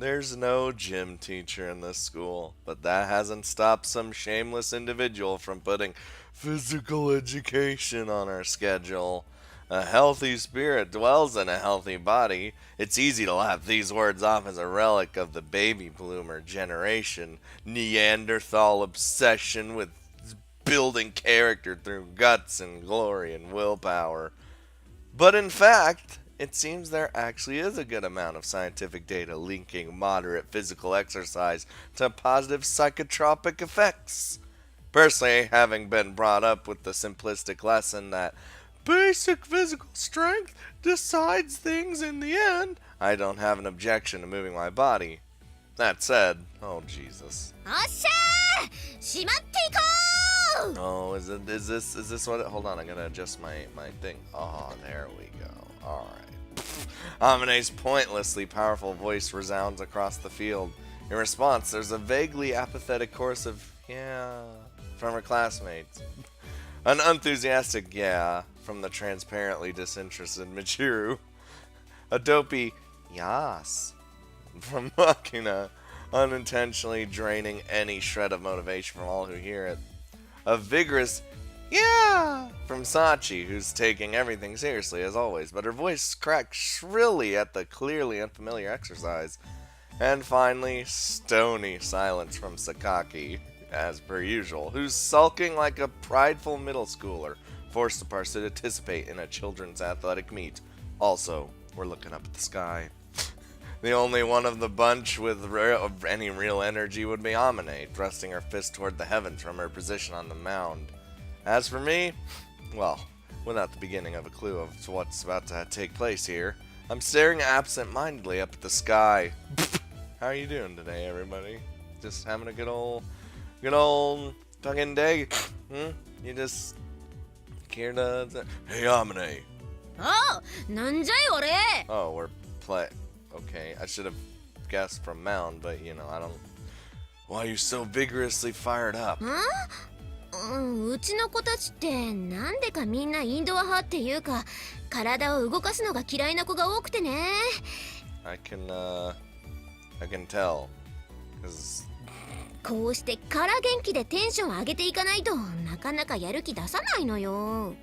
There's no gym teacher in this school, but that hasn't stopped some shameless individual from putting physical education on our schedule. A healthy spirit dwells in a healthy body. It's easy to laugh these words off as a relic of the baby bloomer generation, Neanderthal obsession with building character through guts and glory and willpower. But in fact, it seems there actually is a good amount of scientific data linking moderate physical exercise to positive psychotropic effects. Personally, having been brought up with the simplistic lesson that basic physical strength decides things in the end, I don't have an objection to moving my body. That said, oh Jesus. Oh, is this what it, hold on, I'm gonna adjust my thing. Oh, there we go. Alright. Amine's pointlessly powerful voice resounds across the field. In response, there's a vaguely apathetic chorus of yeah from her classmates. An enthusiastic yeah from the transparently disinterested Michiru. A dopey yas from Makina, unintentionally draining any shred of motivation from all who hear it. A vigorous yeah from Sachi, who's taking everything seriously as always, but her voice cracks shrilly at the clearly unfamiliar exercise. And finally, stony silence from Sakaki, as per usual, who's sulking like a prideful middle schooler, forced to participate in a children's athletic meet. Also, we're looking up at the sky. The only one of the bunch with any real energy would be Amine, thrusting her fist toward the heavens from her position on the mound. As for me, well, without the beginning of a clue of what's about to take place here, I'm staring absent-mindedly up at the sky. How are you doing today, everybody? Just having a good old fucking day? You just care to... Hey, Amine. Oh, なんじゃい俺 Oh, we're Okay, I should have guessed from mound, but you know, I don't... Why are you so vigorously fired up? うちの子たちってなんでかみんなインドア派っていうか体を動かすのが嫌いな子が多くてね。I can tell. こうしてから元気でテンション上げていかないとなかなかやる気出さないのよ。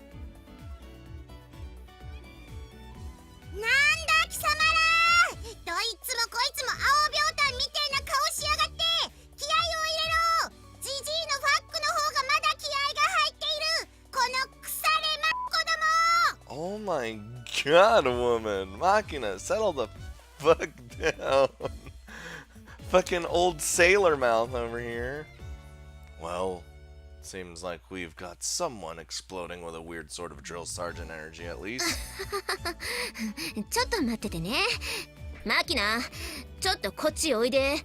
なんだ貴様ら、どいつもこいつも青秒炭みてえな顔しやがって。気合を入れろ。ジジイのファックの方がまだ気合が入っている。この腐れま子供。 Oh my god, woman! Machina, settle the fuck down. Fucking old sailor mouth over here. Well, seems like we've got someone exploding with a weird sort of drill sergeant energy at least. ちょっと待っててね。マキナ、ちょっとこっちおいで。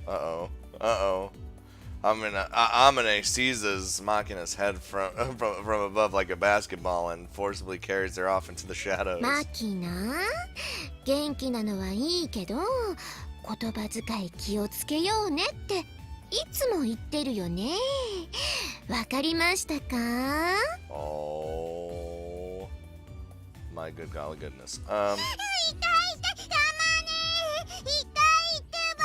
Uh oh. Amine seizes Machina's head from above like a basketball and forcibly carries her off into the shadows. マキナ、元気なのはいいけど、言葉遣い気をつけようねっていつも言ってるよね。わかりましたか？ Oh my good golly goodness. 痛い痛い、たまね。痛いってば。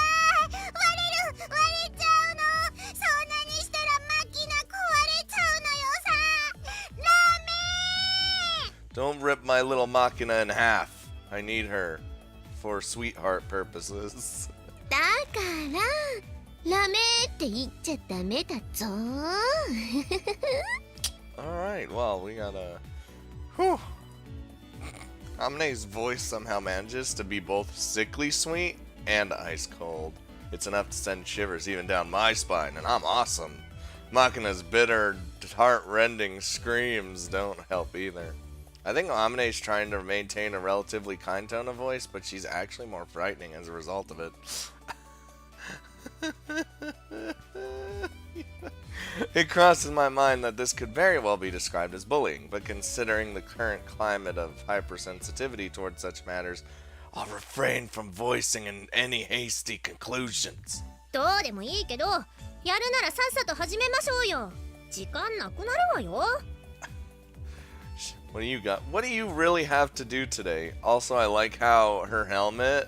割れちゃうの。そんなにしたらマキナ壊れちゃうのよさ。ダメ。 Don't rip my little Machina in half. I need her for sweetheart purposes. だからラメって言っちゃダメだぞ。Alright, well, we got a... Whew. Amine's voice somehow manages to be both sickly sweet and ice cold. It's enough to send shivers even down my spine, and I'm awesome. Machina's bitter, heart-rending screams don't help either. I think Amine's trying to maintain a relatively kind tone of voice, but she's actually more frightening as a result of it. It crosses my mind that this could very well be described as bullying, but considering the current climate of hypersensitivity towards such matters, I'll refrain from voicing any hasty conclusions. どうでもいいけど、やるならさっさと始めましょうよ。時間なくなるわよ。What do you got? What do you really have to do today? Also, I like how her helmet,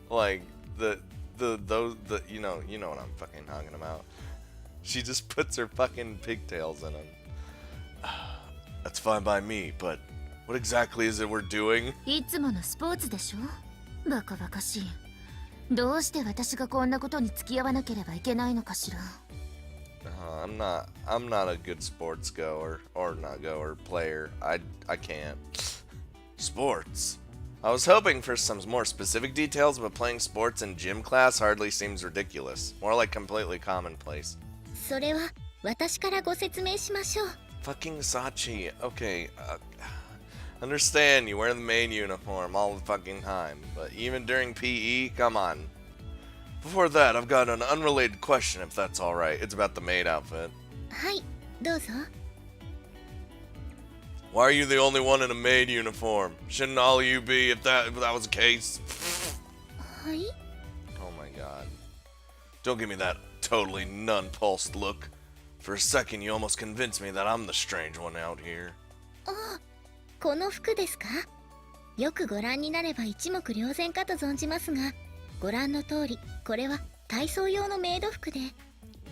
like the you know what I'm fucking talking about. She just puts her fucking pigtails in them. That's fine by me, but what exactly is it we're doing? いつものスポーツでしょ。バカバカしい。どうして私がこんなことに付き合わなければいけないのかしら。I'm not a good sports goer or not goer player. I can't. Sports. I was hoping for some more specific details, but playing sports in gym class hardly seems ridiculous. More like completely commonplace. それは私からご説明しましょう。 Fucking Sachi. Okay, understand you wear the maid uniform all the fucking time, but even during PE, come on. Before that, I've got an unrelated question, if that's alright. It's about the maid outfit. はい、どうぞ。 Why are you the only one in a maid uniform? Shouldn't all of you be if that was the case? はい。 Oh my god. Don't give me that totally nonplussed look. For a second, you almost convinced me that I'm the strange one out here. あ、この服ですか？よくご覧になれば一目瞭然かと存じますが、ご覧の通り、これは体操用のメイド服で。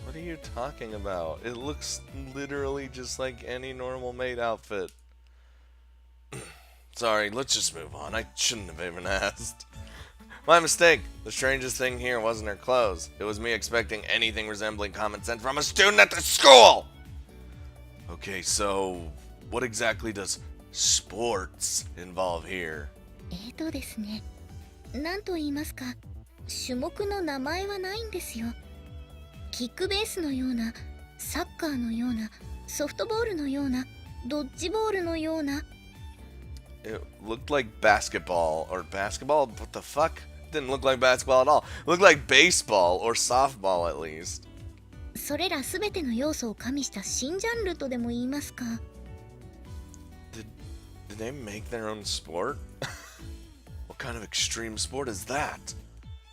What are you talking about? It looks literally just like any normal maid outfit. Sorry, let's just move on. I shouldn't have even asked. My mistake. The strangest thing here wasn't her clothes. It was me expecting anything resembling common sense from a student at the school! Okay, so what exactly does sports involve here? ですね、なんと言いますか、種目の名前はないんですよ。キックベースのような、サッカーのような、ソフトボールのような、ドッジボールのような。 It looked like basketball, or basketball? What the fuck? Didn't look like basketball at all. It looked like baseball, or softball at least. それらすべての要素を加味した新ジャンルとでも言いますか。 Did they make their own sport? What kind of extreme sport is that?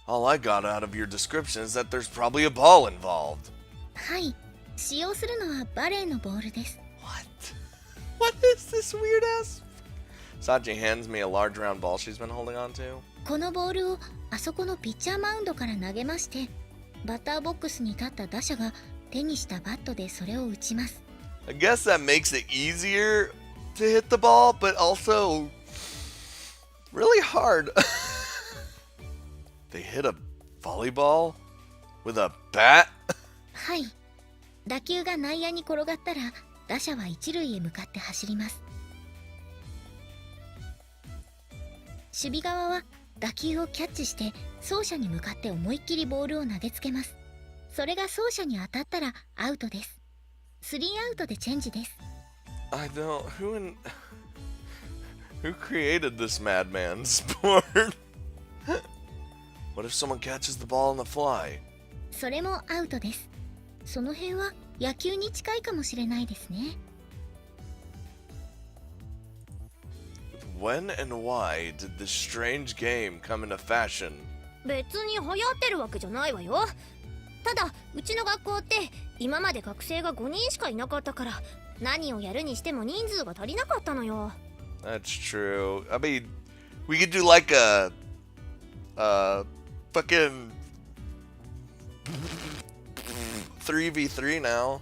All I got out of your description is that there's probably a ball involved. はい、使用するのはバレーのボールです。 What? What is this weird ass? Sachi hands me a large round ball she's been holding on to. このボールをあそこのピッチャーマウンドから投げまして、バッターボックスに立った打者が手にしたバットでそれを打ちます。 I guess that makes it easier to hit the ball, but also really hard. They hit a volleyball with a bat? はい。打球が内野に転がったら、打者は一塁へ向かって走ります。守備側は打球をキャッチして走者に向かって思いっきりボールを投げつけます。それが走者に当たったらアウトです。3アウトでチェンジです。 I don't. Who created this madman sport? What if someone catches the ball on the fly? それもアウトです。その辺は野球に近いかもしれないですね。 When and why did this strange game come into fashion? 別に流行ってるわけじゃないわよ。ただうちの学校って今まで学生が5人しかいなかったから、何をやるにしても人数が足りなかったのよ。 That's true. I mean, we could do like a fucking 3v3 now.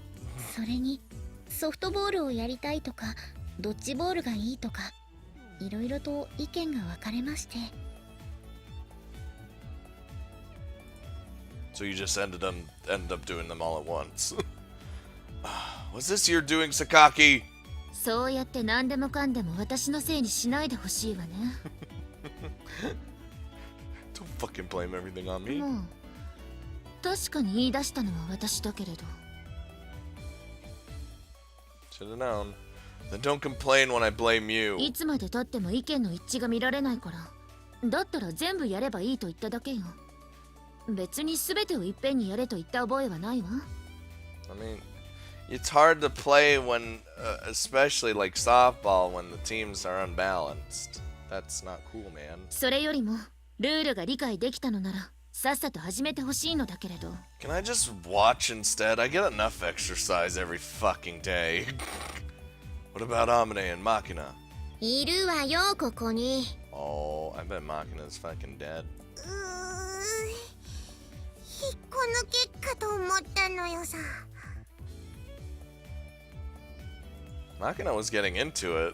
それにソフトボールをやりたいとかドッジボールがいいとかいろいろと意見が分かれまして。 So you just ended up doing them all at once. Was this your doing, Sakaki? そうやって何でもかんでも私のせいにしないでほしいわね。Don't fucking blame everything on me. もう確かに言い出したのは私だけれど。 Should have known. Then don't complain when I blame you. いつまで経っても意見の一致が見られないから。だったら全部やればいいと言っただけよ。別に全てをいっぺんにやれと言った覚えはないわ。I mean, it's hard to play when, especially like softball, when the teams are unbalanced. That's not cool, man. それよりもルールが理解できたのならさっさと始めてほしいのだけれど。 Can I just watch instead? I get enough exercise every fucking day. What about Amine and Machina? いるわよここに。 Oh, I bet Machina's fucking dead. 引っこ抜けかと思ったのよさ。 Machina was getting into it.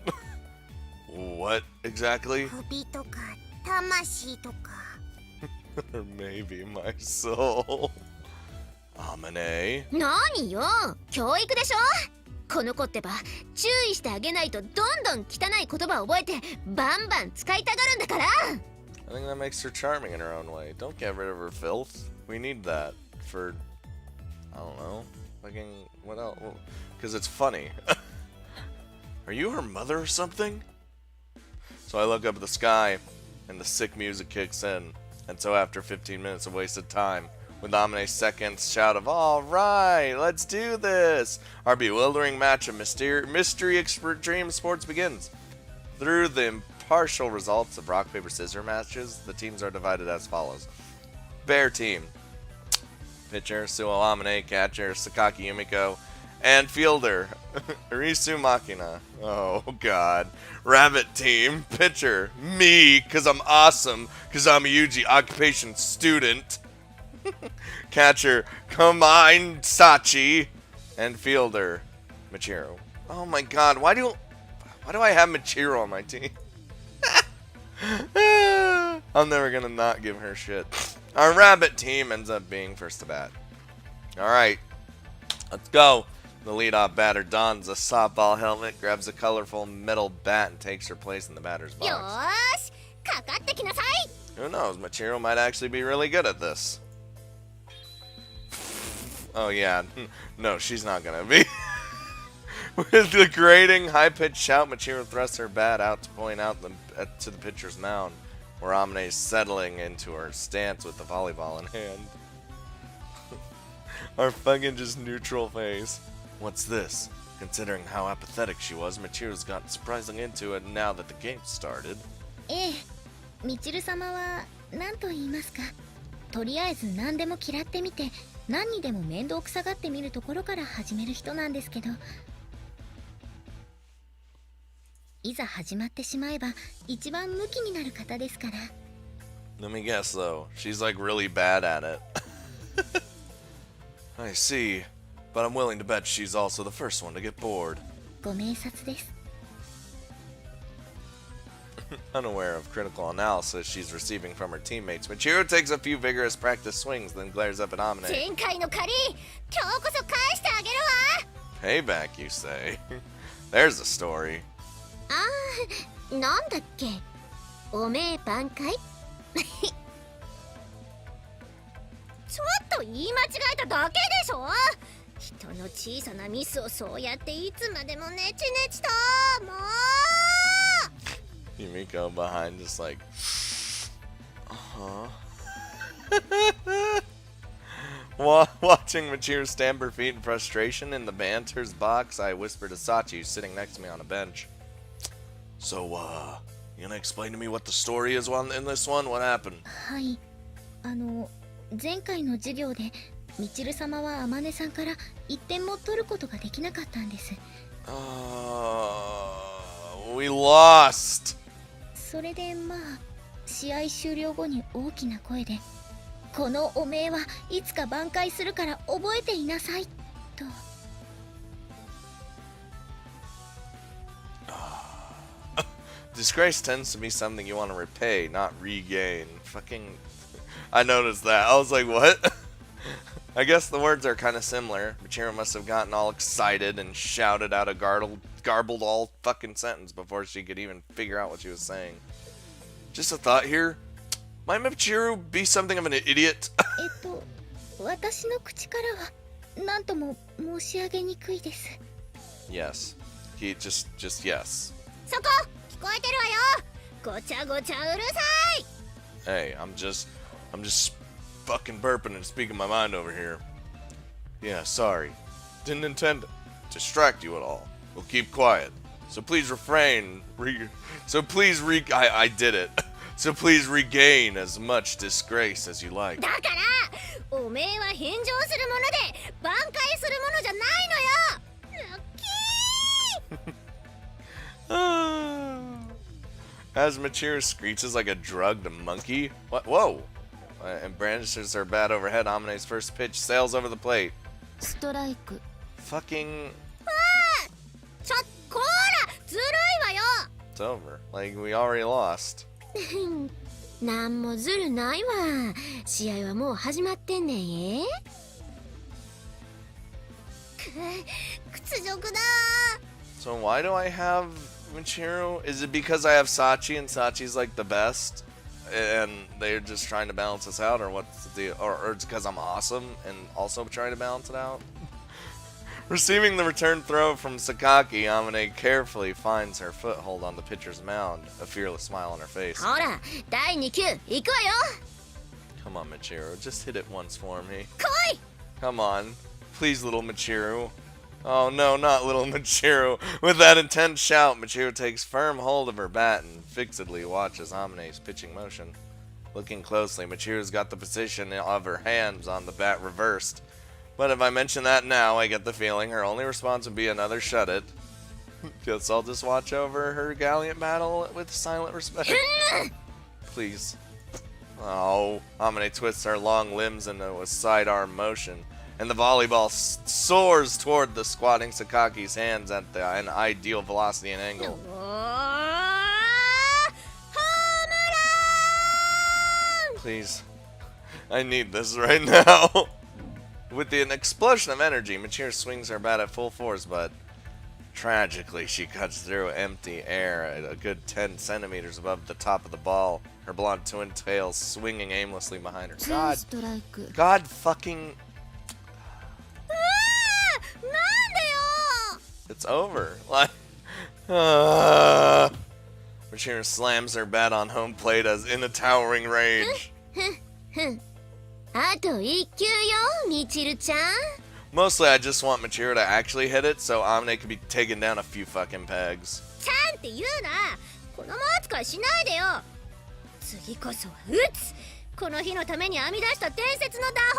What exactly? 首とか魂とか。 Or maybe my soul. Amane. 何よ、教育でしょ。この子ってば注意してあげないとどんどん汚い言葉を覚えてバンバン使いたがるんだから。 I think that makes her charming in her own way. Don't get rid of her filth. We need that for, I don't know, fucking, what else? Because it's funny. Are you her mother or something? So I look up at the sky, and the sick music kicks in. And so after 15 minutes of wasted time, with Amine's second shout of, "All right, let's do this!" our bewildering match of mystery extreme sports begins. Through the impartial results of rock, paper, scissors matches, the teams are divided as follows. Bear team. Pitcher, Suo Amine, catcher, Sakaki Yumiko, and fielder, Arisu Makina. Oh, God. Rabbit team. Pitcher, me, because I'm awesome, because I'm a Yuji occupation student. Catcher, Kamine Sachi, and fielder, Michiru. Oh my God, why do I have Michiru on my team? I'm never gonna not give her shit. Our rabbit team ends up being first to bat. Alright, let's go. The leadoff batter dons a softball helmet, grabs a colorful metal bat, and takes her place in the batter's よ box. ーし、かかってきなさい。 Who knows, Michiru might actually be really good at this. Oh yeah, no, she's not gonna be. With the grating, high-pitched shout, Michiru thrusts her bat out to point out to the pitcher's mound, where Amine is settling into her stance with the volleyball in hand. Our fucking just neutral face. What's this? Considering how apathetic she was, Michiru's gotten surprisingly into it now that the game started. ええ、みちる様は何と言いますか。とりあえず何でも嫌ってみて、何にでも面倒くさがってみるところから始める人なんですけど、いざ始まってしまえば一番ムキになる方ですから。 Let me guess though, she's like really bad at it. I see, but I'm willing to bet she's also the first one to get bored. ご明察です。 Unaware of critical analysis she's receiving from her teammates, Michiru takes a few vigorous practice swings, then glares up at Amine. 前回の借り、今日こそ返してあげるわ。 Payback, you say? There's a story. ああ、なんだっけ、おめえ挽回。ちょっと言い間違えただけでしょ。人の小さなミスをそうやっていつまでもネチネチと、もう。 Yumiko behind just like, Watching Michiru stamp her feet in frustration in the banter's box, I whisper to Sachi, who's sitting next to me on a bench. So, you gonna explain to me what the story is in this one? What happened? はい、前回の授業でみちる様は天音さんから1点も取ることができなかったんです。 We lost! それでまあ試合終了後に大きな声で、このおめえはいつか挽回するから覚えていなさいと。 Disgrace tends to be something you want to repay, not regain. Fucking... I noticed that. I was like, what? I guess the words are kind of similar. Michiru must have gotten all excited and shouted out a garbled all fucking sentence before she could even figure out what she was saying. Just a thought here. Might Michiru be something of an idiot? 私の口からは何とも申し上げにくいです。 Yes. He just yes. そこ聞こえてるわよ。ごちゃごちゃうるさい。 Hey, I'm just fucking burping and speaking my mind over here. Yeah, sorry. Didn't intend to distract you at all. We'll keep quiet. So please refrain. I did it. So please regain as much disgrace as you like. だからおめえは返上するもので挽回するものじゃないのよ。ラッキー。As Michiru screeches like a drugged monkey. What? Whoa! And brandishes her bat overhead. Amine's first pitch sails over the plate. ストライク Fucking. こらずるいわよ。 It's over. Like, we already lost. なんもずるないわ。試合はもう始まってんねんえ。屈辱だ。 So why do I have Michiru? Is it because I have Sachi and Sachi's like the best? And they're just trying to balance us out? Or what's the deal? Or it's because I'm awesome and also trying to balance it out? Receiving the return throw from Sakaki, Amine carefully finds her foothold on the pitcher's mound, a fearless smile on her face. ほら、第2球行くわよ。 Come on, Michiru, just hit it once for me. 来い。 Come on. Please, little Michiru. Oh no, not little Michiru. With that intense shout, Michiru takes firm hold of her bat and fixedly watches Amine's pitching motion. Looking closely, Michiru's got the position of her hands on the bat reversed. But if I mention that now, I get the feeling her only response would be another shut it. Guess I'll just watch over her gallant battle with silent respect. Please. Oh, Amine twists her long limbs into a sidearm motion, and the volleyball soars toward the squatting Sakaki's hands at an ideal velocity and angle. ホームラン。 Please. I need this right now. With an explosion of energy, Michiru swings her bat at full force, but tragically she cuts through empty air at a good 10 centimeters above the top of the ball, her blonde twin tails swinging aimlessly behind her. 2 God, ストライク。 God fucking... なんでよ。 It's over. Like... Michiru slams her bat on home plate as in a towering rage. あと1球よ、みちるちゃん。 Mostly I just want Michiru to actually hit it so Amine can be taken down a few fucking pegs. ちゃんって言うな。子供扱いしないでよ。次こそは打つ。この日のために編み出した伝説の打法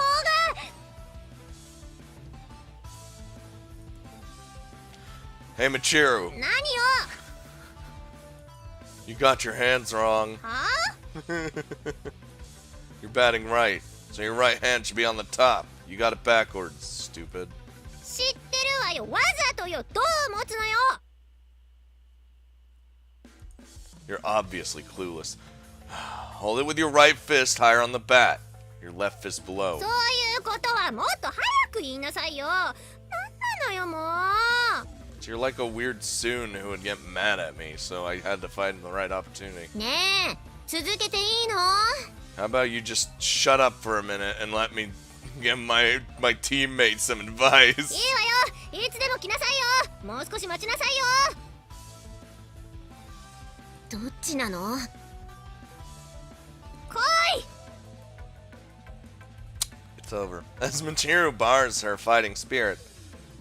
が。 Hey Michiru, 何よ。 you got your hands wrong. はあ？ You're batting right, so your right hand should be on the top. You got it backwards, stupid. 知ってるわよ。わざとよ。どう持つのよ。 You're obviously clueless. Hold it with your right fist higher on the bat. Your left fist below. そういうことはもっと早く言いなさいよ。なんなのよもう。 So you're like a weird Soon who would get mad at me, so I had to find the right opportunity. ねえ、続けていいの？ How about you just shut up for a minute and let me give my teammates some advice? いいわよ。いつでも来なさいよ。もう少し待ちなさいよ。 どっちなの？ 来い。 It's over. As Michiru bars her fighting spirit,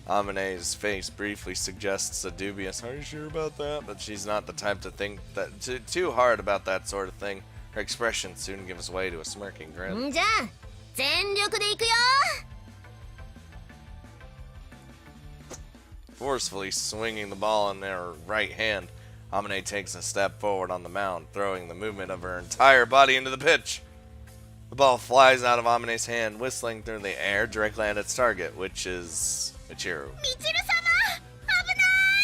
Amine's face briefly suggests a dubious, "Are you sure about that?" But she's not the type to think that too hard about that sort of thing. Her expression soon gives way to a smirking grin. んじゃあ、全力でいくよ。 Forcefully swinging the ball in her right hand, Amine takes a step forward on the mound, throwing the movement of her entire body into the pitch. The ball flies out of Amine's hand, whistling through the air directly at its target, which is Michiru. みちる様、危な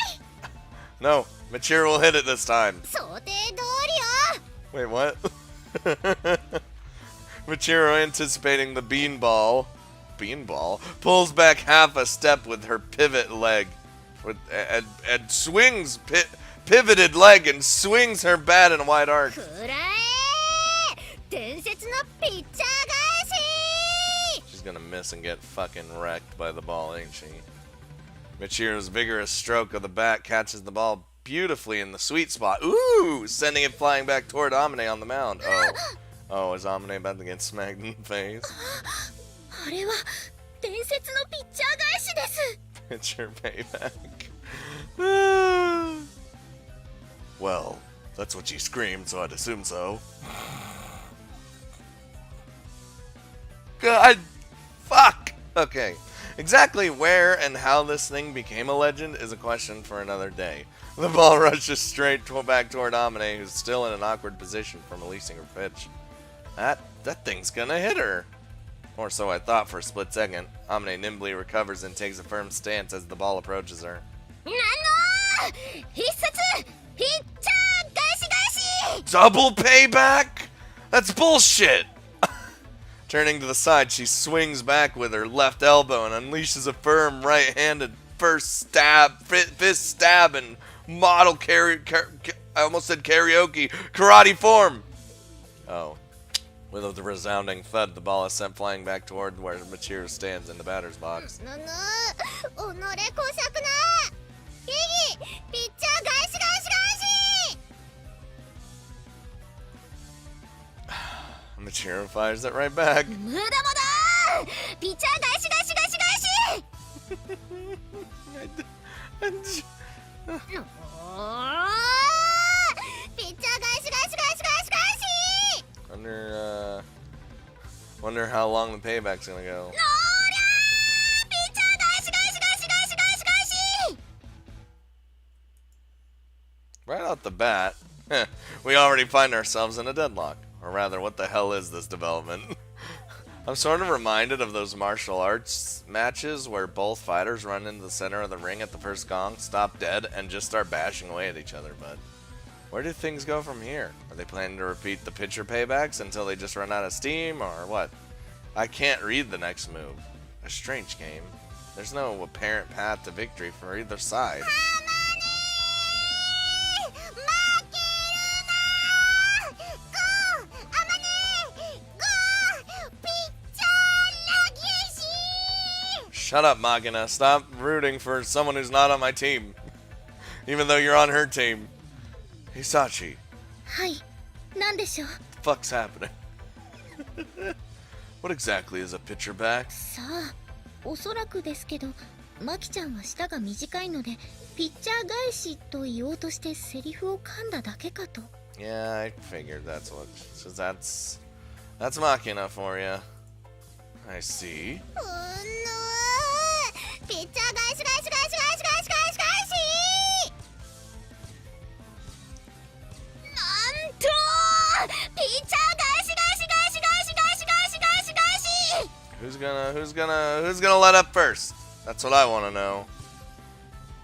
い。 No, Michiru will hit it this time. 想定通りよ。 Wait, what? Michiru, anticipating the beanball, pulls back half a step with her pivot leg, and swings pivoted leg and swings her bat in a wide arc. くらえ。伝説のピッチャー返し。 She's gonna miss and get fucking wrecked by the ball, ain't she? Michiru's vigorous stroke of the bat catches the ball beautifully in the sweet spot. Ooh! Sending it flying back toward Amine on the mound. Oh, is Amine about to get smacked in the face? あれは伝説のピッチャー返しです。 Pitcher payback. Well, that's what she screamed, so I'd assume so. God, fuck. Okay. Exactly where and how this thing became a legend is a question for another day. The ball rushes straight back toward Amine, who's still in an awkward position from releasing her pitch. That thing's gonna hit her. Or so I thought for a split second. Amine nimbly recovers and takes a firm stance as the ball approaches her. 必殺ピッチャー返し返し Double payback? That's bullshit! Turning to the side, she swings back with her left elbow and unleashes a firm right-handed fist stab in model I almost said karaoke, karate form. Oh. With a resounding thud, the ball is sent flying back toward where Michiru stands in the batter's box. ぬぬおのれこしゃくなヒギピッチャー返し返し返し Michiru fires it right back. 無駄無駄ピッチャー返し返し返し返しおーピッチャー返し返し返し返し返し Wonder how long the payback's gonna go. のーりゃーピッチャー返し返し返し返し返し返し Right off the bat, we already find ourselves in a deadlock. Or rather, what the hell is this development? I'm sort of reminded of those martial arts matches where both fighters run into the center of the ring at the first gong, stop dead, and just start bashing away at each other, but where do things go from here? Are they planning to repeat the pitcher paybacks until they just run out of steam, or what? I can't read the next move. A strange game. There's no apparent path to victory for either side. 負けるなゴーあまねゴーピッチャー投げし Shut up, Magina. Stop rooting for someone who's not on my team. Even though you're on her team. Hisachi, はいなんでしょう what the fuck's happening? What exactly is a pitcher back? さあおそらくですけどマキちゃんは舌が短いのでピッチャー返しと言おうとしてセリフを噛んだだけかと Yeah, I figured that's what. So that's Machina for you. I see. うぬピッチャー返し返し返し返し返し返し返し返しなんとピッチャー返し返し返し返し返し返し返し返し Who's gonna let up first? That's what I want to know.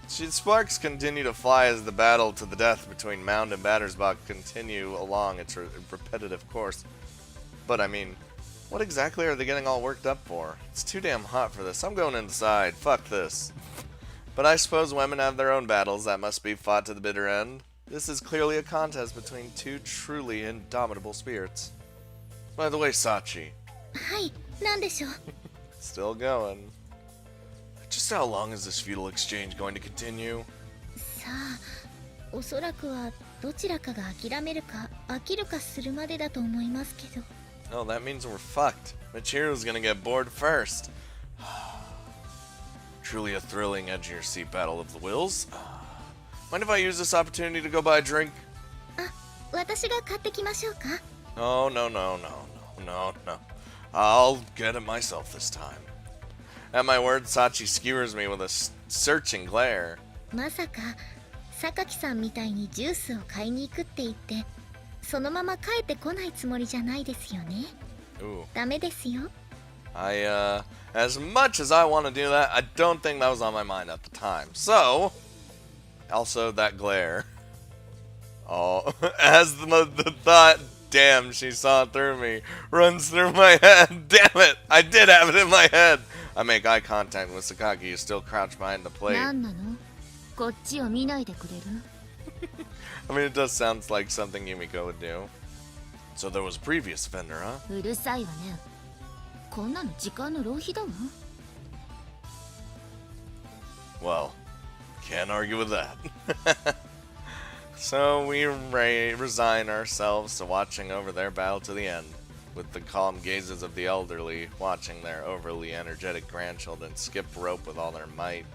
Sparks continue to fly as the battle to the death between mound and batter's box continue along its repetitive course. But I mean, what exactly are they getting all worked up for? It's too damn hot for this. I'm going inside. Fuck this. But I suppose women have their own battles that must be fought to the bitter end. This is clearly a contest between two truly indomitable spirits. By the way, Sachi. はいなんでしょう Still going. Just how long is this feudal exchange going to continue? さあおそらくはどちらかが諦めるか飽きるかするまでだと思いますけど Oh, that means we're fucked. Michiru's gonna get bored first. Truly a thrilling edge-of-your-seat battle of the wills. Mind if I use this opportunity to go buy a drink? あ私が買ってきましょうか Oh, no. I'll get it myself this time. At my word, Sachi skewers me with a searching glare. まさか榊さんみたいにジュースを買いに行くって言ってそのまま帰ってこないつもりじゃないですよね Ooh. ダメですよ As much as I want to do that, I don't think that was on my mind at the time. So, also that glare. Oh, as the thought, damn, she saw through me, runs through my head. Damn it, I did have it in my head. I make eye contact with Sakaki, who's still crouched behind the plate. 何なのこっちを見ないでくれる I mean, it does sound like something Yumiko would do. So there was a previous offender, huh? うるさいわねこんなの時間の浪費だわ Well, can't argue with that. So we resign ourselves to watching over their battle to the end, with the calm gazes of the elderly watching their overly energetic grandchildren skip rope with all their might.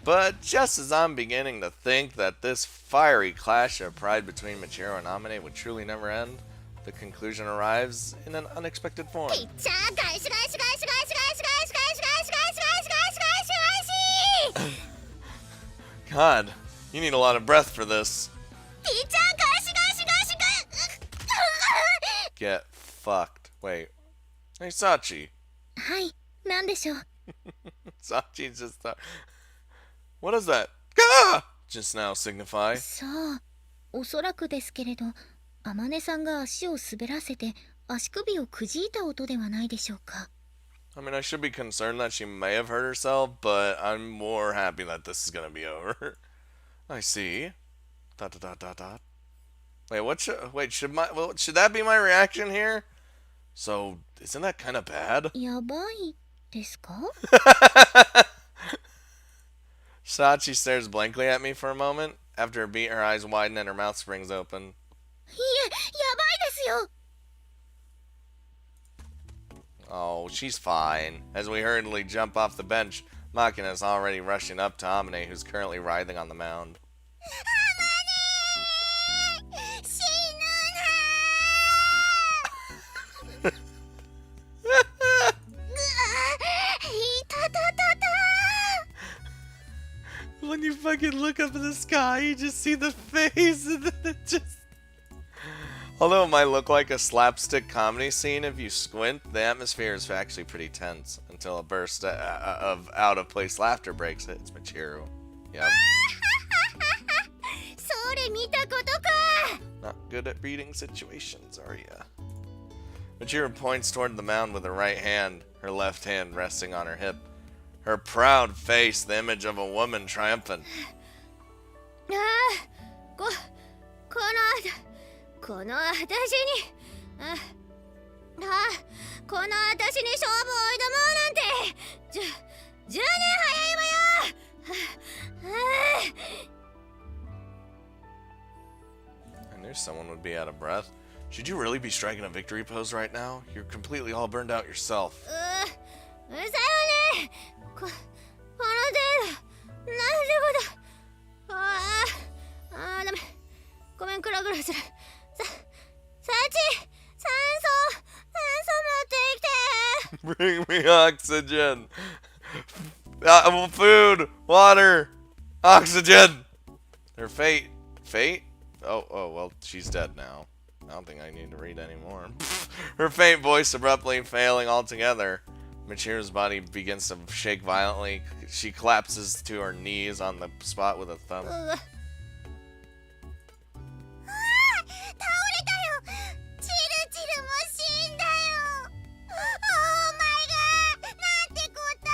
But just as I'm beginning to think that this fiery clash of pride between Michiru and Amine would truly never end, the conclusion arrives in an unexpected form. ピッチャー返し返し返し返し返し返し返し返し返し返し返し God, you need a lot of breath for this. ピーちゃんガシガシガシガ Get fucked. Wait. Hey, Sachi. はいなんでしょう Sachi just thought. What does that? Ah! Just now signify. さあおそらくですけれどあまねさんが足を滑らせて足首をくじいた音ではないでしょうか I mean, I should be concerned that she may have hurt herself, but I'm more happy that this is gonna be over. I see. Dot dot dot dot dot. Wait, should that be my reaction here? So, isn't that kind of bad? やばいですか Sachi stares blankly at me for a moment. After a beat, her eyes widen and her mouth springs open. いえやばいですよ Oh, she's fine. As we hurriedly jump off the bench, Makina is already rushing up to Amane, who's currently writhing on the mound. 死ぬないたたたた When you fucking look up in the sky, you just see the face, and then it just... Although it might look like a slapstick comedy scene if you squint, the atmosphere is actually pretty tense until a burst of out-of-place laughter breaks it. It's Michiru. Yep. それ見たことか Not good at reading situations, are ya? Michiru points toward the mound with her right hand, her left hand resting on her hip. Her proud face, the image of a woman triumphant. ああこの私にこの私に勝負を挑もうなんて10年早いわよ I knew someone would be out of breath. Should you really be striking a victory pose right now? You're completely all burned out yourself. うるさいわねこの程度なんてことダメごめんクラクラするサチ酸素持ってきて Bring me oxygen. Food, water, oxygen. Her fate. Fate? Oh, well, she's dead now. I don't think I need to read anymore. Her faint voice abruptly failing altogether. Michiru's body begins to shake violently. She collapses to her knees on the spot with a thumb. 倒れたよチルチルも死んだよオーマイガーなんてこった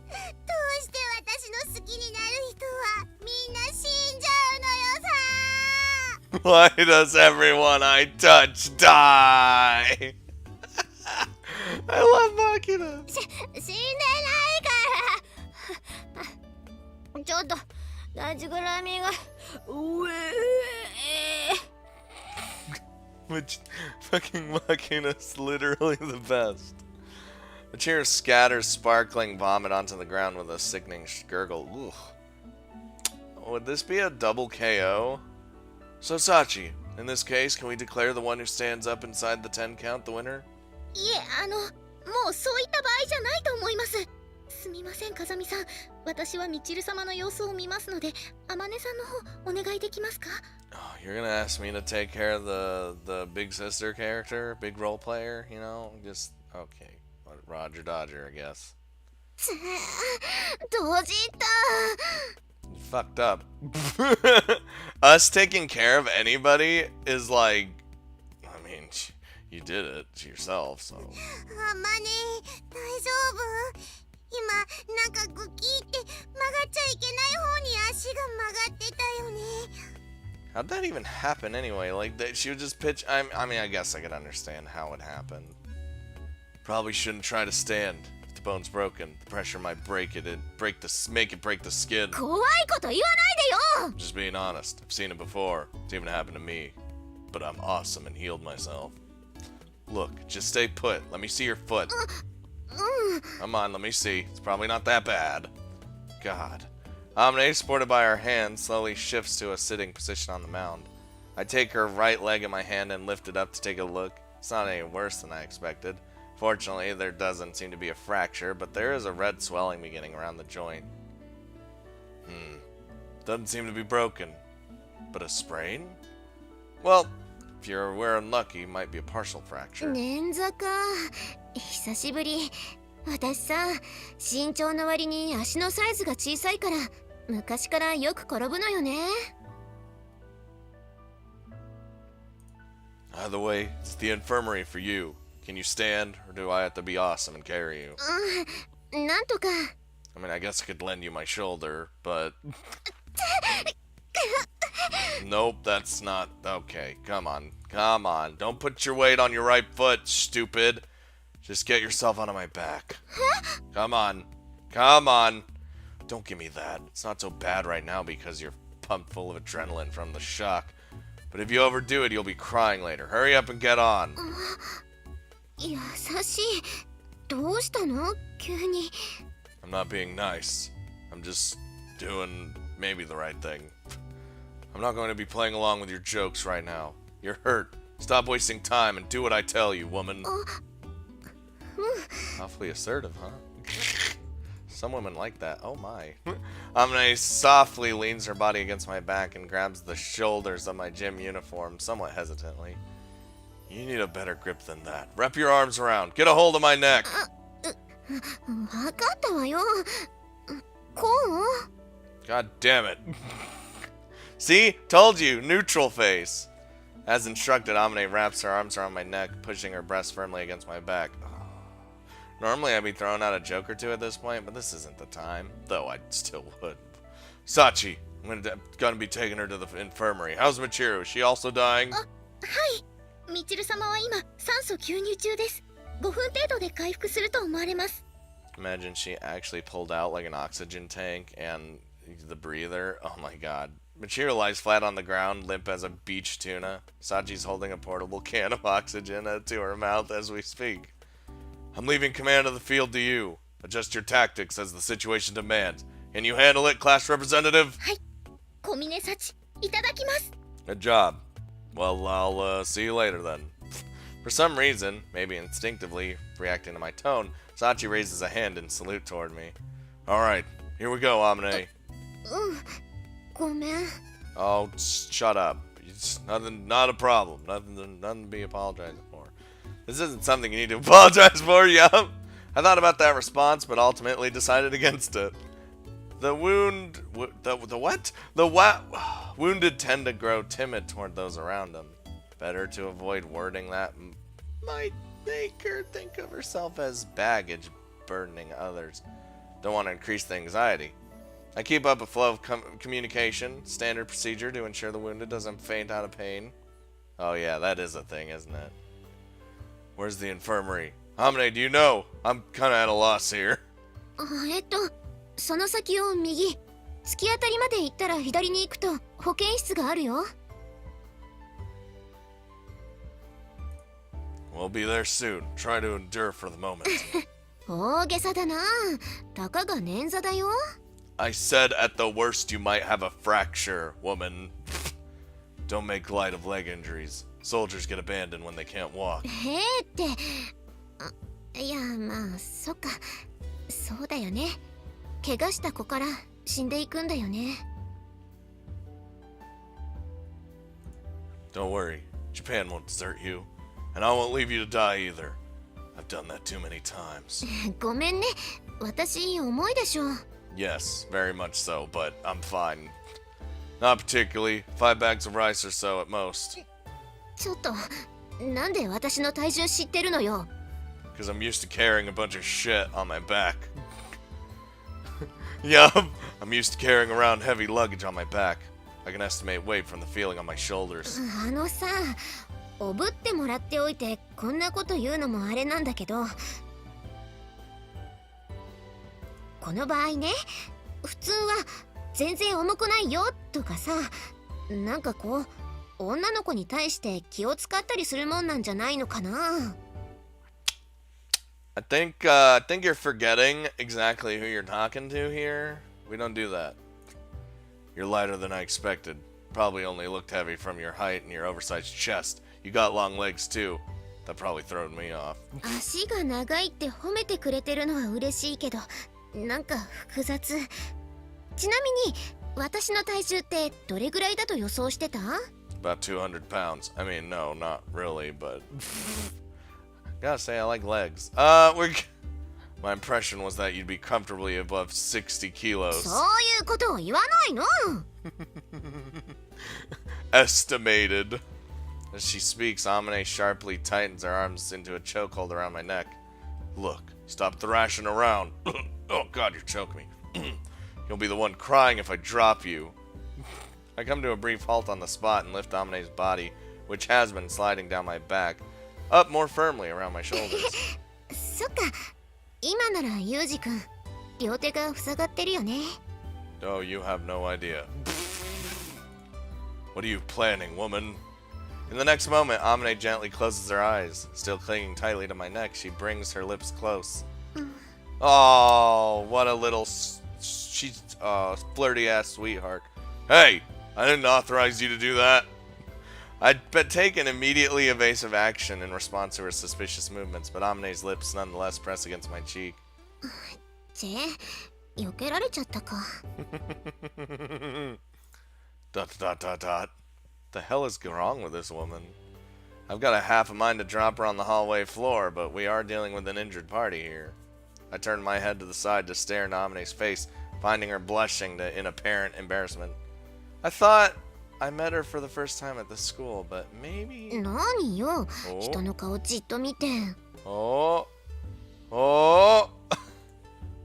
どうして私の好きになる人はみんな死んじゃうのよさ Why does everyone I touch die? I love Makina. 死んでないからちょっと立ちくらみがWhich fucking Makina's literally the best. Michiru scatters sparkling vomit onto the ground with a sickening gurgle. Ugh. Would this be a double KO? So Sachi, in this case, can we declare the one who stands up inside the 10 count the winner? いえもうそういった場合じゃないと思いますすみません風見さん私はみちる様の様子を見ますのであまねさんの方お願いできますか Oh, you're gonna ask me to take care of the big sister character, big role player, you know? Just, okay. Roger Dodger, I guess. 閉じた You fucked up. Us taking care of anybody is like, I mean, you did it to yourself, so. あまね大丈夫今なんかグキーって曲がっちゃいけない方に足が曲がってたよね How'd that even happen anyway? Like, she would just pitch. I mean, I guess I could understand how it happened. Probably shouldn't try to stand. If the bone's broken, the pressure might break it and make it break the skin. 怖いこと言わないでよ Just being honest. I've seen it before. It's even happened to me. But I'm awesome and healed myself. Look, just stay put. Let me see your foot. Come on, let me see. It's probably not that bad. God. Amane, supported by her hand, slowly shifts to a sitting position on the mound. I take her right leg in my hand and lift it up to take a look. It's not any worse than I expected. Fortunately, there doesn't seem to be a fracture, but there is a red swelling beginning around the joint. Doesn't seem to be broken. But a sprain? Well, if we're unlucky, it might be a partial fracture. 捻挫か。久しぶり。私さ、身長の割に足のサイズが小さいから、昔からよく転ぶのよね。Either way, it's the infirmary for you. Can you stand, or do I have to be awesome and carry you? なんとか。I mean, I guess I could lend you my shoulder, but... Nope, that's not... Okay, come on. Come on. Don't put your weight on your right foot, stupid. Just get yourself onto my back. Come on. Come on. Don't give me that. It's not so bad right now because you're pumped full of adrenaline from the shock. But if you overdo it, you'll be crying later. Hurry up and get on. 優しい。どうしたの？急に。I'm not being nice. I'm just doing maybe the right thing. I'm not going to be playing along with your jokes right now. You're hurt. Stop wasting time and do what I tell you, woman. Awfully assertive, huh? Some women like that. Oh my. Amine softly leans her body against my back and grabs the shoulders of my gym uniform somewhat hesitantly. You need a better grip than that. Wrap your arms around. Get a hold of my neck. わかったわよ。こう？ God damn it. See? Told you. Neutral face. As instructed, Amine wraps her arms around my neck, pushing her breast firmly against my back. Normally I'd be throwing out a joke or two at this point, but this isn't the time. Though I still would. Sachi, I'm gonna be taking her to the infirmary. How's Michiru? Is she also dying? はい。みちる様は今酸素吸入中です。5分程度で回復すると思われます。 Imagine she actually pulled out like an oxygen tank and the breather. Oh my god. Michiru lies flat on the ground, limp as a beach tuna. Sachi's holding a portable can of oxygen to her mouth as we speak. I'm leaving command of the field to you. Adjust your tactics as the situation demands. Can you handle it, class representative? はい。小峰幸いただきます。 Good job. Well, I'll see you later then. For some reason, maybe instinctively reacting to my tone, Sachi raises a hand in salute toward me. Alright, here we go, Amine. ごめん。 Oh, shut up. It's nothing, not a problem. Nothing to be apologizing for. This isn't something you need to apologize for, yeah. I thought about that response, but ultimately decided against it. The wounded tend to grow timid toward those around them. Better to avoid wording that might make her think of herself as baggage burdening others. Don't want to increase the anxiety. I keep up a flow of communication, standard procedure to ensure the wounded doesn't faint out of pain. Oh yeah, that is a thing, isn't it? Where's the infirmary? Amine, do you know? I'm kinda at a loss here. その先を右。突き当たりまで行ったら左に行くと保健室があるよ。We'll be there soon. Try to endure for the moment. 大げさだな。たかが捻挫だよ。I said at the worst you might have a fracture, woman. Don't make light of leg injuries. Soldiers get abandoned when they can't walk. へえって。いや、まあ、そっか。そうだよね。怪我した子から死んでいくんだよね。Don't worry. Japan won't desert you. And I won't leave you to die either. I've done that too many times. ごめんね。私、重いでしょ。Yes, very much so, but I'm fine. Not particularly. 5 bags of rice or so at most. ちょっと、なんで私の体重知ってるのよ。Because I'm used to carrying a bunch of shit on my back. Yup, I'm used to carrying around heavy luggage on my back. I can estimate weight from the feeling on my shoulders. あのさ、おぶってもらっておいてこんなこと言うのもあれなんだけど、この場合ね、普通は全然重くないよとかさ、なんかこう女の子に対して気を使ったりするもんなんじゃないのかな。I think you're forgetting exactly who you're talking to here. We don't do that. You're lighter than I expected. Probably only looked heavy from your height and your oversized chest. You got long legs too. That probably thrown me off. 足が長いって褒めてくれてるのは嬉しいけど、なんか複雑。ちなみに私の体重ってどれぐらいだと予想してた？ About 200 pounds. I mean, no, not really, but gotta say I like legs. My impression was that you'd be comfortably above 60 kilos. そういうことを言わないの。 Estimated. As she speaks, Amane sharply tightens her arms into a chokehold around my neck. Look, stop thrashing around. Oh god, you're choking me. You'll be the one crying if I drop you. I come to a brief halt on the spot and lift Amane's body, which has been sliding down my back, up more firmly around my shoulders. そっか、今ならユージ君、両手が塞がってるよね。 Oh, you have no idea. What are you planning, woman? In the next moment, Amane gently closes her eyes. Still clinging tightly to my neck, she brings her lips close. Oh, what a little she's flirty-ass sweetheart. Hey, I didn't authorize you to do that. I'd taken immediately evasive action in response to her suspicious movements, but Amane's lips nonetheless press against my cheek. チェ、避けられちゃったか。Dot. The hell is wrong with this woman? I've got a half a mind to drop her on the hallway floor, but we are dealing with an injured party here. I turned my head to the side to stare into Amane's face, finding her blushing in apparent embarrassment. I thought I met her for the first time at this school, but maybe... 何よ、人の顔じっと見て。 Oh.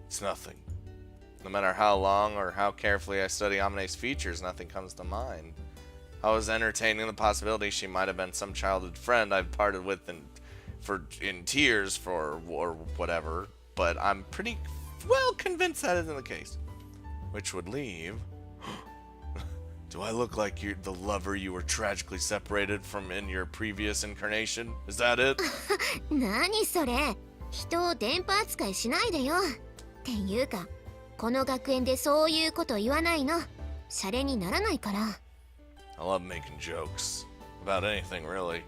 It's nothing. No matter how long or how carefully I study Amane's features, nothing comes to mind. I was entertaining the possibility she might have been some childhood friend I've parted with in tears or whatever, but I'm pretty well convinced that isn't the case. Which would leave... Do I look like you're the lover you were tragically separated from in your previous incarnation? Is that it? 何それ、人を電波扱いしないでよ。っていうか、この学園でそういうこと言わないの。シャレにならないから。 I love making jokes. About anything, really.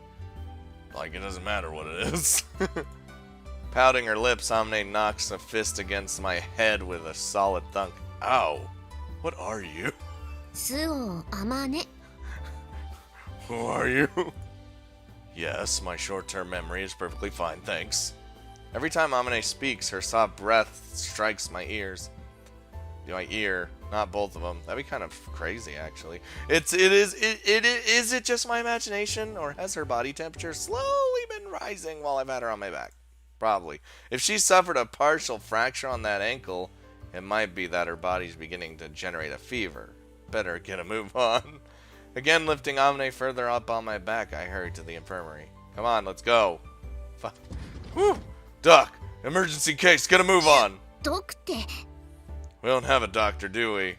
Like, it doesn't matter what it is. Pouting her lips, Amane knocks a fist against my head with a solid thunk. Ow! What are you? スオアマネ。 Who are you? Yes, my short-term memory is perfectly fine, thanks. Every time Amane speaks, her soft breath strikes my ears. My ear, not both of them. That'd be kind of crazy, actually. Is it just my imagination, or has her body temperature slowly been rising while I've had her on my back? Probably. If she suffered a partial fracture on that ankle, it might be that her body's beginning to generate a fever. Better get a move on. Again, lifting Amane further up on my back, I hurried to the infirmary. Come on, let's go. Whew. Doc, emergency case, get a move on. ドクって。 We don't have a doctor, do we?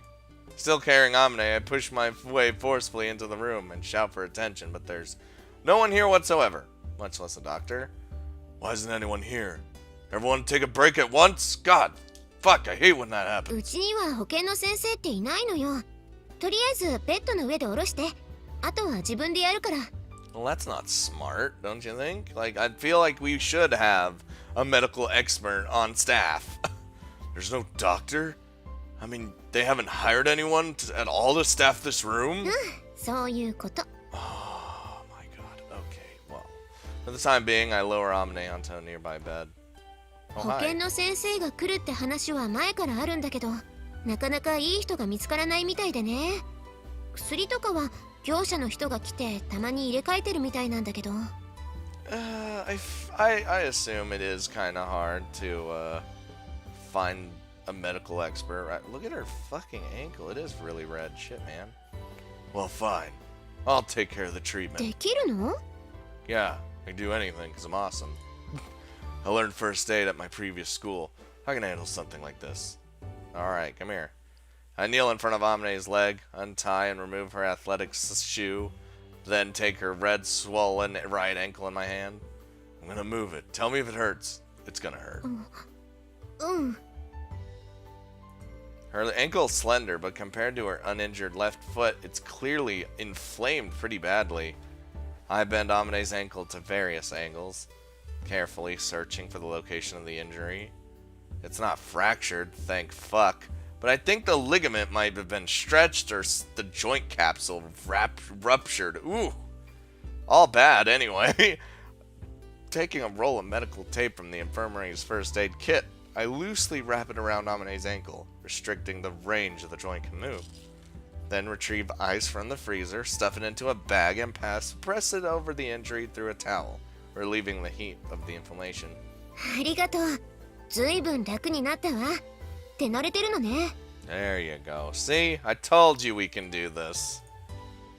Still carrying Amane, I push my way forcefully into the room and shout for attention, but there's no one here whatsoever, much less a doctor. Why isn't anyone here? Everyone take a break at once? God, fuck, I hate when that happens. うちには保健の先生っていないのよ。とりあえずベッドの上で下ろして、あとは自分でやるから。 Well, that's not smart, don't you think? Like, I feel like we should have a medical expert on staff. There's no doctor? I mean, they haven't hired anyone at all to staff this room? そういうこと。 Oh my god. Okay, well. For the time being, I lower Amane onto a nearby bed. Oh, 保 hi. 健の先生が来るって話は前からあるんだけど、なかなかいい人が見つからないみたいでね。薬とかは業者の人が来てたまに入れ替えてるみたいなんだけど。I assume it is kind of hard to find a medical expert. Right? Look at her fucking ankle. It is really red. Shit, man. Well, fine. I'll take care of the treatment. できるの？ Yeah, I can do anything because I'm awesome. I learned first aid at my previous school. I can handle something like this. Alright, come here. I kneel in front of Amane's leg, untie and remove her athletic shoe, then take her red, swollen right ankle in my hand. I'm gonna move it. Tell me if it hurts. It's gonna hurt. うん。 Her ankle's slender, but compared to her uninjured left foot, it's clearly inflamed pretty badly. I bend Amane's ankle to various angles, carefully searching for the location of the injury. It's not fractured, thank fuck, but I think the ligament might have been stretched or the joint capsule ruptured. Ooh, all bad anyway. Taking a roll of medical tape from the infirmary's first aid kit, I loosely wrap it around Amine's ankle, restricting the range the joint can move. Then retrieve ice from the freezer, stuff it into a bag, and press it over the injury through a towel, relieving the heat of the inflammation. ありがとう。ずいぶん楽になったわ。手慣れてるのね。There you go. See? I told you we can do this.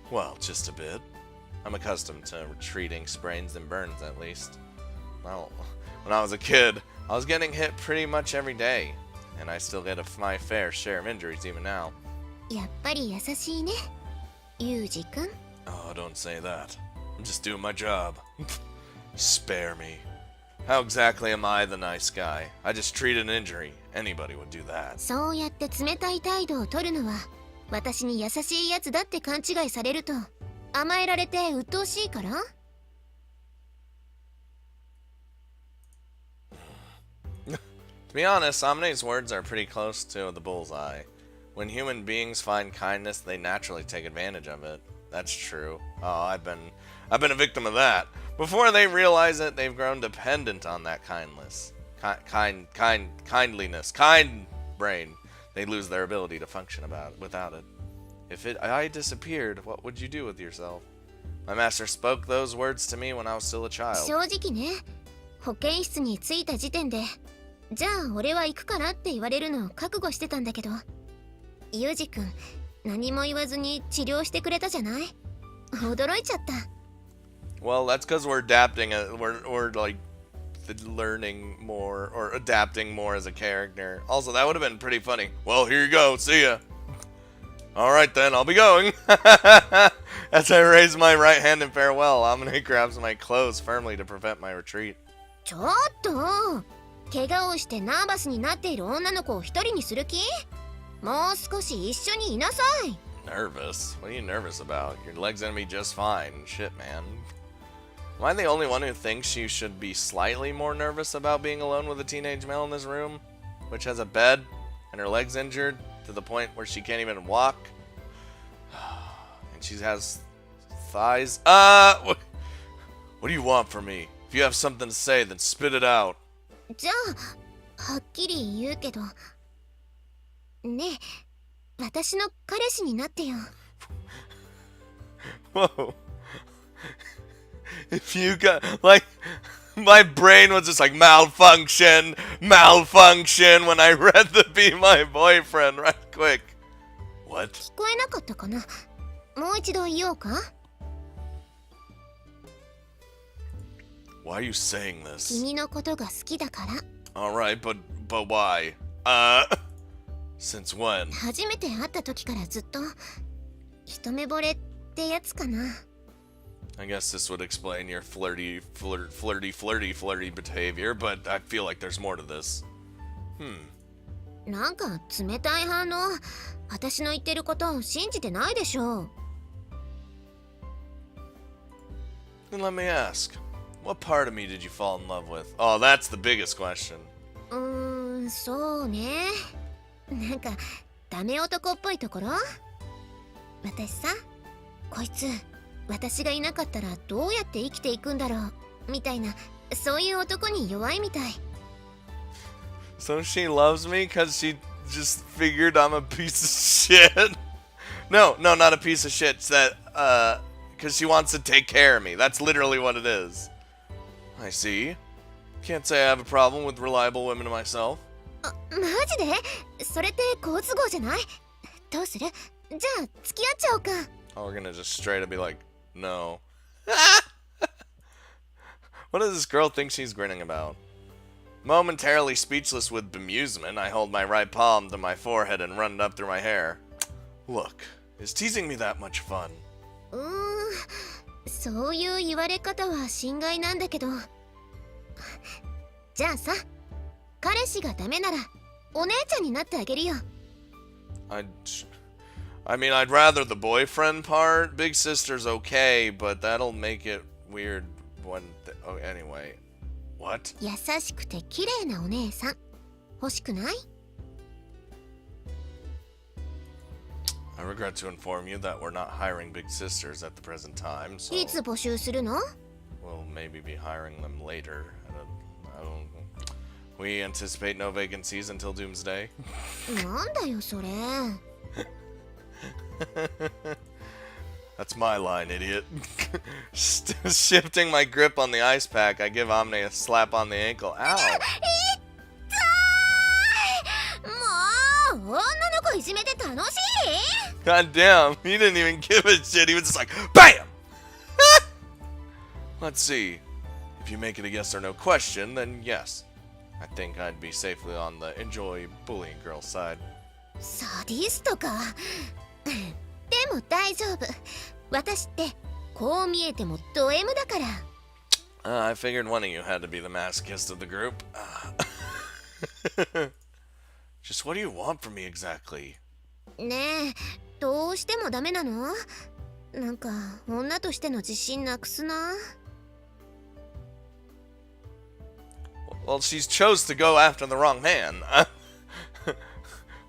Well, just a bit. I'm accustomed to treating sprains and burns, at least. Well, when I was a kid, I was getting hit pretty much every day, and I still get my fair share of injuries even now. やっぱり優しいね。ユージくん。Oh, don't say that. I'm just doing my job. Spare me. How exactly am I the nice guy? I just treated an injury. Anybody would do that. そうやって冷たい態度を取るのは、私に優しいやつだって勘違いされると、甘えられて鬱陶しいから？ To be honest, Amine's words are pretty close to the bullseye. When human beings find kindness, they naturally take advantage of it. That's true. Oh, I've been a victim of that. Before they realize it, they've grown dependent on that kindness. Kindliness. Kind brain. They lose their ability to function without it. If I disappeared, what would you do with yourself? My master spoke those words to me when I was still a child. 正直ね、保健室に着いた時点で、じゃあ俺は行くからって言われるのを覚悟してたんだけど、ユージくん、何も言わずに治療してくれたじゃない？驚いちゃった。Well, that's because we're adapting. We're like learning more or adapting more as a character. Also, that would have been pretty funny. Well, here you go. See ya. All right then, I'll be going. As I raise my right hand in farewell, Amine grabs my clothes firmly to prevent my retreat. ちょっと、怪我をしてナーバスになっている女の子を一人にする気？もう少し一緒にいなさい。Nervous? What are you nervous about? Your leg's gonna be just fine. Shit, man. Am I the only one who thinks you should be slightly more nervous about being alone with a teenage male in this room, which has a bed and her leg's injured to the point where she can't even walk, and she has thighs? What do you want from me? If you have something to say, then spit it out. じゃあ、はっきり言うけど、ねえ、私の彼氏になってよ。Whoa. If you got, like, my brain was just like, malfunction when I read the be my boyfriend right quick. What? 聞こえなかったかな？もう一度言おうか？ Why are you saying this? 君のことが好きだから。Alright, but why? Since when? 初めて会った時からずっと一目惚れってやつかな。I guess this would explain your flirty behavior, but I feel like there's more to this. なんか冷たい反応。私の言ってることを信じてないでしょ。 Then let me ask, what part of me did you fall in love with? Oh, that's the biggest question. そうね。なんかダメ男っぽいところ？私さ、こいつ私がいなかったらどうやって生きていくんだろうみたいな、そういう男に弱いみたい。 So she loves me because she just figured I'm a piece of shit? No, not a piece of shit. It's that, because she wants to take care of me. That's literally what it is. I see. Can't say I have a problem with reliable women myself. マジで？それって好都合じゃない？どうする？じゃあ付き合っちゃおうか。 Oh, we're gonna just straight up be like, no. What does this girl think she's grinning about? Momentarily speechless with bemusement, I hold my right palm to my forehead and run it up through my hair. Look, is teasing me that much fun? そういう言われ方は心外なんだけど。じゃあさ、彼氏がダメならお姉ちゃんになってあげるよ。I mean, I'd rather the boyfriend part. Big sister's okay, but that'll make it weird when... oh, anyway. What? 優しくて綺麗なお姉さん欲しくない？ I regret to inform you that we're not hiring big sisters at the present time, so いつ募集するの？ we'll maybe be hiring them later. I don't, we anticipate no vacancies until Doomsday. なんだよそれ。That's my line, idiot. Shifting my grip on the ice pack, I give Omni a slap on the ankle. Ow! もう女の子いじめて楽しい？ God damn, he didn't even give a shit. He was just like, BAM! Let's see. If you make it a yes or no question, then yes. I think I'd be safely on the enjoy bullying girl side. サディストか。でも大丈夫。私ってこう見えてもド M だから。I figured one of you had to be the masochist of the group. Just what do you want from me exactly? ねえ、どうしてもダメなの？なんか女としての自信なくすな。Well, she's chose to go after the wrong man.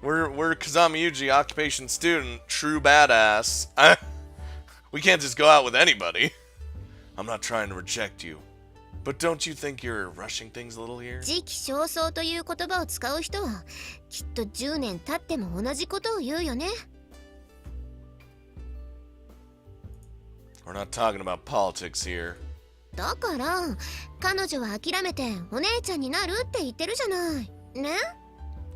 We're Kazami Yuji, occupation student, true badass. We can't just go out with anybody. I'm not trying to reject you. But don't you think you're rushing things a little here? 時期尚早という言葉を使う人はきっと10年経っても同じことを言うよね。We're not talking about politics here. だから彼女は諦めてお姉ちゃんになるって言ってるじゃない。ね？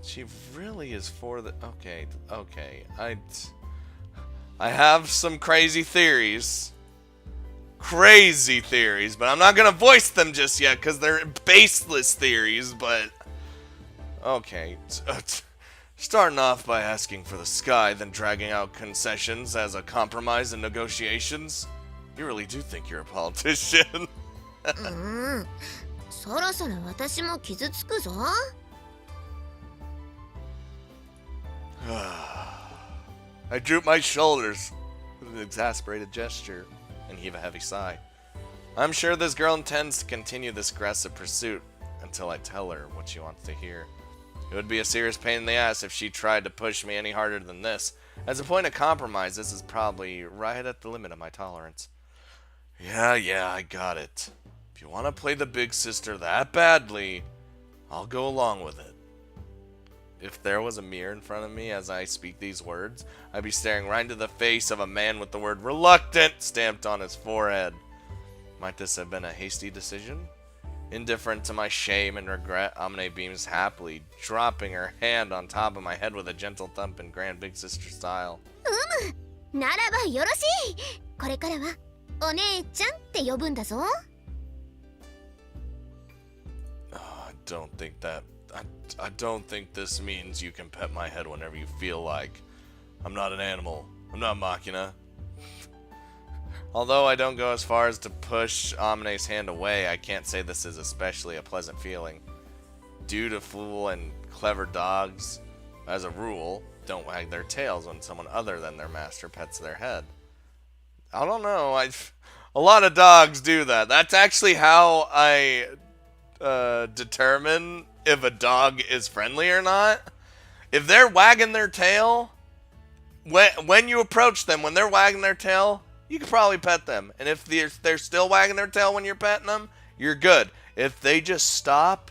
She really is for the... Okay. I have some crazy theories. Crazy theories, but I'm not gonna voice them just yet because they're baseless theories, but... Okay. Starting off by asking for the sky, then dragging out concessions as a compromise in negotiations. You really do think you're a politician. そろそろ私も傷つくぞ。I droop my shoulders with an exasperated gesture and heave a heavy sigh. I'm sure this girl intends to continue this aggressive pursuit until I tell her what she wants to hear. It would be a serious pain in the ass if she tried to push me any harder than this. As a point of compromise, this is probably right at the limit of my tolerance. Yeah, I got it. If you want to play the big sister that badly, I'll go along with it. If there was a mirror in front of me as I speak these words, I'd be staring right into the face of a man with the word reluctant stamped on his forehead. Might this have been a hasty decision? Indifferent to my shame and regret, Amine beams happily, dropping her hand on top of my head with a gentle thump in grand big sister style. ならばよろしい。これからはお姉ちゃんって呼ぶんだぞ。I don't think this means you can pet my head whenever you feel like. I'm not an animal. I'm not Machina. Although I don't go as far as to push Amine's hand away, I can't say this is especially a pleasant feeling. Dutiful and clever dogs, as a rule, don't wag their tails when someone other than their master pets their head. I don't know. A lot of dogs do that. That's actually how I determine if a dog is friendly or not. If they're wagging their tail, when you approach them, when they're wagging their tail, you can probably pet them. And if they're still wagging their tail when you're petting them, you're good. If they just stop,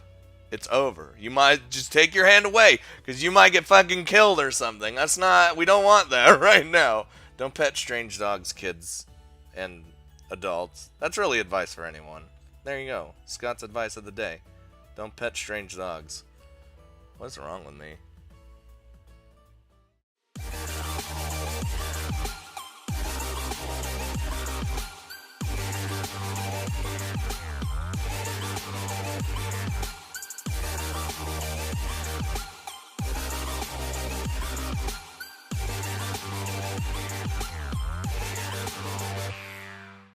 it's over. You might just take your hand away because you might get fucking killed or something. We don't want that right now. Don't pet strange dogs, kids and adults. That's really advice for anyone. There you go. Scott's advice of the day. Don't pet strange dogs. What's wrong with me?